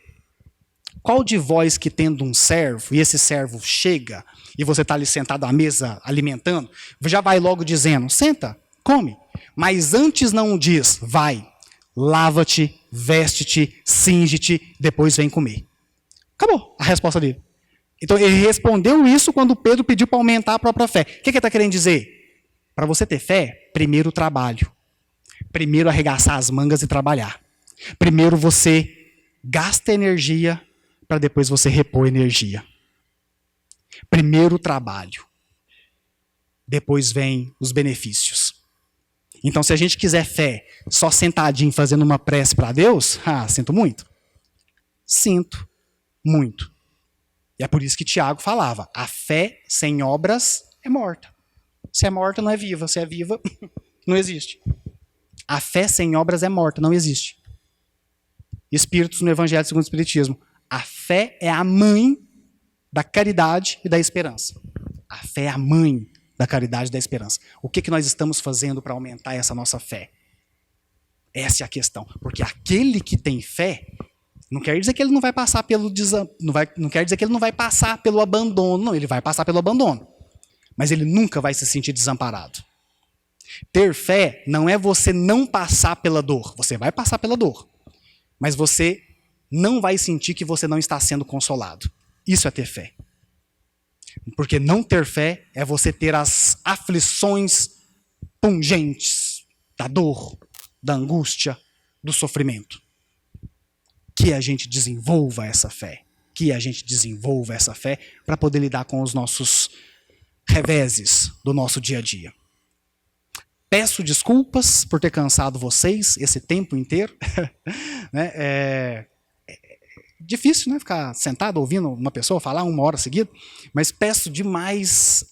qual de vós que tendo um servo, e esse servo chega, e você está ali sentado à mesa alimentando, já vai logo dizendo: senta, come. Mas antes não diz: vai, lava-te, veste-te, cinge-te, depois vem comer. Acabou a resposta dele. Então ele respondeu isso quando Pedro pediu para aumentar a própria fé. O que ele está querendo dizer? Para você ter fé, primeiro o trabalho. Primeiro arregaçar as mangas e trabalhar. Primeiro você gasta energia para depois você repor energia. Primeiro o trabalho. Depois vem os benefícios. Então, se a gente quiser fé só sentadinho fazendo uma prece para Deus, sinto muito. Sinto muito. E é por isso que Tiago falava: a fé sem obras é morta. Se é morta, não é viva. Se é viva, não existe. A fé sem obras é morta, não existe. Espíritos no Evangelho segundo o Espiritismo. A fé é a mãe da caridade e da esperança. A fé é a mãe da caridade e da esperança. O que nós estamos fazendo para aumentar essa nossa fé? Essa é a questão. Porque aquele que tem fé, não quer dizer que ele não vai passar pelo não quer dizer que ele não vai passar pelo abandono. Não, ele vai passar pelo abandono. Mas ele nunca vai se sentir desamparado. Ter fé não é você não passar pela dor. Você vai passar pela dor. Mas você não vai sentir que você não está sendo consolado. Isso é ter fé. Porque não ter fé é você ter as aflições pungentes da dor, da angústia, do sofrimento. Que a gente desenvolva essa fé. Que a gente desenvolva essa fé para poder lidar com os nossos reveses do nosso dia a dia. Peço desculpas por ter cansado vocês esse tempo inteiro. Né? É difícil, né, ficar sentado ouvindo uma pessoa falar 1 hora seguida, mas peço demais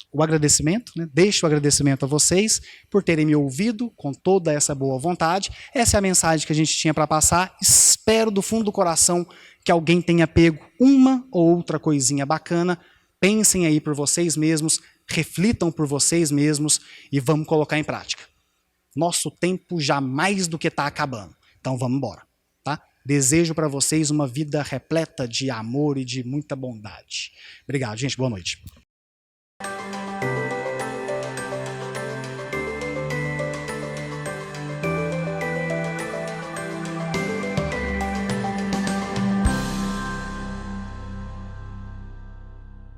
o agradecimento, né? Deixo o agradecimento a vocês por terem me ouvido com toda essa boa vontade. Essa é a mensagem que a gente tinha para passar. Espero do fundo do coração que alguém tenha pego uma ou outra coisinha bacana. Pensem aí por vocês mesmos, reflitam por vocês mesmos e vamos colocar em prática. Nosso tempo já mais do que está acabando. Então vamos embora. Tá? Desejo para vocês uma vida repleta de amor e de muita bondade. Obrigado, gente. Boa noite.